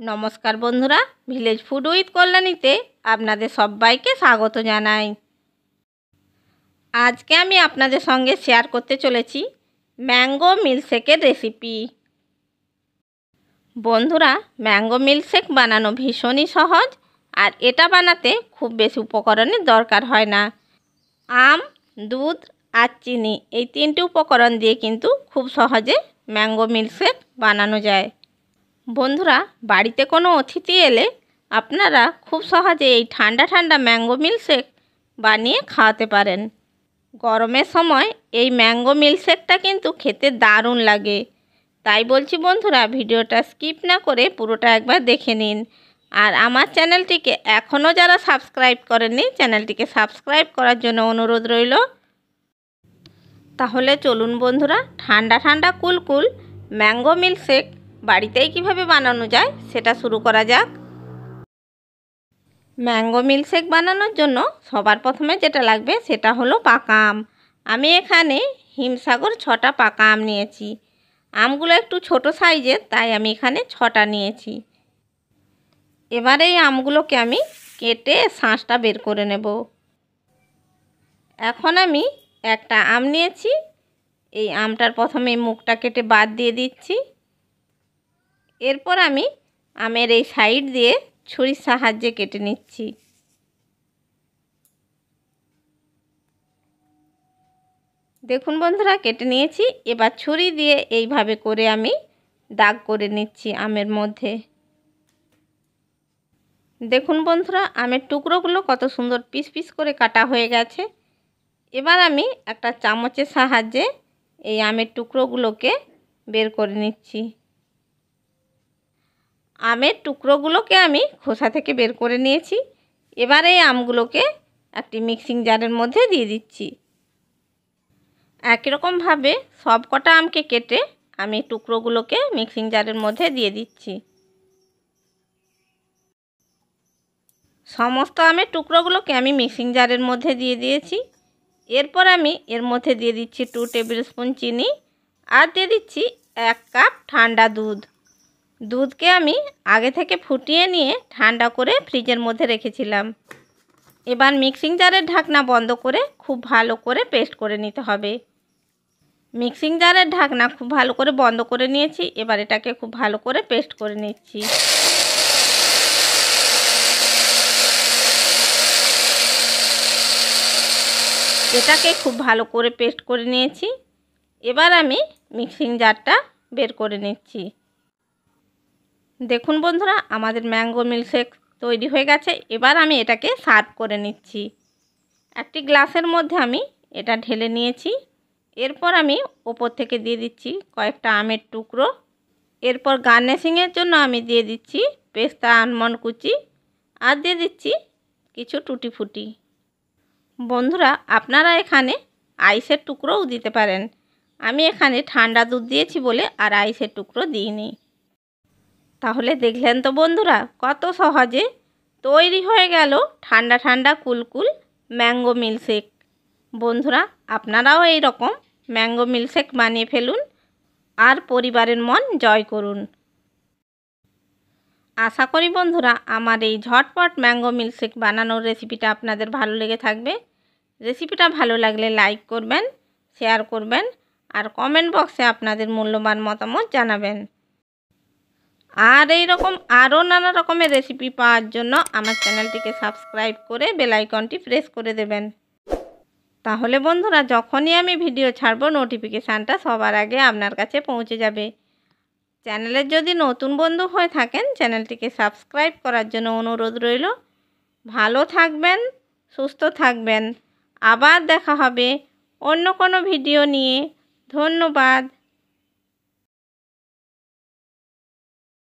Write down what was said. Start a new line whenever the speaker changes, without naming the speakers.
নমস্কার বন্ধুরা, village food with কল্যাণীতে আপনাদের সবাইকে স্বাগত জানাই। আজকে আমি আপনাদের সঙ্গে শেয়ার করতে চলেছি ম্যাঙ্গো মিল্কশেকের রেসিপি। বন্ধুরা, ম্যাঙ্গো মিল্কশেক বানানো ভীষণই সহজ, আর এটা বানাতে খুব বেশি উপকরণের দরকার হয় না। আম, দুধ আর চিনি, এই তিনটি উপকরণ দিয়ে কিন্তু খুব সহজে ম্যাঙ্গো মিল্কশেক বানানো যায়। বন্ধুরা, বাড়িতে কোনো অতিথি এলে আপনারা খুব সহজে এই ঠান্ডা ঠান্ডা ম্যাঙ্গো মিল্কশেক বানিয়ে খাওয়াতে পারেন। গরমের সময় এই ম্যাঙ্গো মিল্কশেকটা কিন্তু খেতে দারুণ লাগে। তাই বলছি বন্ধুরা, ভিডিওটা স্কিপ না করে পুরোটা একবার দেখে নিন। আর আমার চ্যানেলটিকে এখনও যারা সাবস্ক্রাইব করেননি, চ্যানেলটিকে সাবস্ক্রাইব করার জন্য অনুরোধ রইল। তাহলে চলুন বন্ধুরা, ঠান্ডা ঠান্ডা কুলকুল ম্যাঙ্গো মিল্কশেক বাড়িতেই কিভাবে বানানো যায় সেটা শুরু করা যাক। ম্যাঙ্গো মিল্কশেক বানানোর জন্য সবার প্রথমে যেটা লাগবে সেটা হলো পাকা আম। আমি এখানে হিমসাগর 6টা পাকা আম নিয়েছি। আমগুলো একটু ছোট সাইজের, তাই আমি এখানে 6টা নিয়েছি। এবারে এই আমগুলোকে আমি কেটে শাঁসটা বের করে নেব। এখন আমি একটা আম নিয়েছি, এই আমটার প্রথমে মুখটা কেটে বাদ দিয়ে দিচ্ছি। এরপর আমি আমের এই সাইড দিয়ে ছুরির সাহায্যে কেটে নিচ্ছি। দেখুন বন্ধুরা, কেটে নিয়েছি। এবার ছুরি দিয়ে এইভাবে করে আমি দাগ করে নিচ্ছি আমের মধ্যে। দেখুন বন্ধুরা, আমের টুকরোগুলো কত সুন্দর পিস পিস করে কাটা হয়ে গেছে। এবার আমি একটা চামচের সাহায্যে এই আমের টুকরোগুলোকে বের করে নিচ্ছি। আমের টুকরোগুলোকে আমি খোসা থেকে বের করে নিয়েছি। এবার এই আমগুলোকে একটি মিক্সিং জারের মধ্যে দিয়ে দিচ্ছি। একই রকমভাবে সব কটা আমকে কেটে আমি টুকরোগুলোকে মিক্সিং জারের মধ্যে দিয়ে দিচ্ছি। সমস্ত আমের টুকরোগুলোকে আমি মিক্সিং জারের মধ্যে দিয়ে দিয়েছি। এরপর আমি এর মধ্যে দিয়ে দিচ্ছি 2 টেবিল স্পুন চিনি, আর দিয়ে দিচ্ছি 1 কাপ ঠান্ডা দুধ। দুধকে আমি আগে থেকে ফুটিয়ে নিয়ে ঠান্ডা করে ফ্রিজের মধ্যে রেখেছিলাম। এবার মিক্সিং জারের ঢাকনা বন্ধ করে খুব ভালো করে পেস্ট করে নিতে হবে। মিক্সিং জারের ঢাকনা খুব ভালো করে বন্ধ করে নিয়েছি। এবার এটাকে খুব ভালো করে পেস্ট করে নিচ্ছি। এটাকে খুব ভালো করে পেস্ট করে নিয়েছি। এবার আমি মিক্সিং জারটা বের করে নিচ্ছি। দেখুন বন্ধুরা, আমাদের ম্যাঙ্গো মিল্কশেক তৈরি হয়ে গেছে। এবার আমি এটাকে সার্ভ করে নিচ্ছি। একটি গ্লাসের মধ্যে আমি এটা ঢেলে নিয়েছি। এরপর আমি ওপর থেকে দিয়ে দিচ্ছি কয়েকটা আমের টুকরো। এরপর গার্নিশিংয়ের জন্য আমি দিয়ে দিচ্ছি পেস্তা আলমন্ড কুচি, আর দিয়ে দিচ্ছি কিছু টুটি ফুটি। বন্ধুরা, আপনারা এখানে আইসের টুকরোও দিতে পারেন। আমি এখানে ঠান্ডা দুধ দিয়েছি বলে আর আইসের টুকরো দিইনি। তাহলে দেখলেন তো বন্ধুরা, কত সহজে তৈরি হয়ে গেল ঠান্ডা ঠান্ডা কুলকুল ম্যাঙ্গো মিল্কশেক। বন্ধুরা, আপনারাও এই রকম ম্যাঙ্গো মিল্কশেক বানিয়ে ফেলুন আর পরিবারের মন জয় করুন। আশা করি বন্ধুরা, আমার এই ঝটপট ম্যাঙ্গো মিল্কশেক বানানোর রেসিপিটা আপনাদের ভালো লেগে থাকবে। রেসিপিটা ভালো লাগলে লাইক করবেন, শেয়ার করবেন, আর কমেন্ট বক্সে আপনাদের মূল্যবান মতামত জানাবেন। আর এই রকম আরও নানা রকমের রেসিপি পাওয়ার জন্য আমার চ্যানেলটিকে সাবস্ক্রাইব করে বেল আইকনটি প্রেস করে দেবেন। তাহলে বন্ধুরা, যখনই আমি ভিডিও ছাড়বো নোটিফিকেশানটা সবার আগে আপনার কাছে পৌঁছে যাবে। চ্যানেলের যদি নতুন বন্ধু হয়ে থাকেন, চ্যানেলটিকে সাবস্ক্রাইব করার জন্য অনুরোধ রইল। ভালো থাকবেন, সুস্থ থাকবেন। আবার দেখা হবে অন্য কোনো ভিডিও নিয়ে। ধন্যবাদ।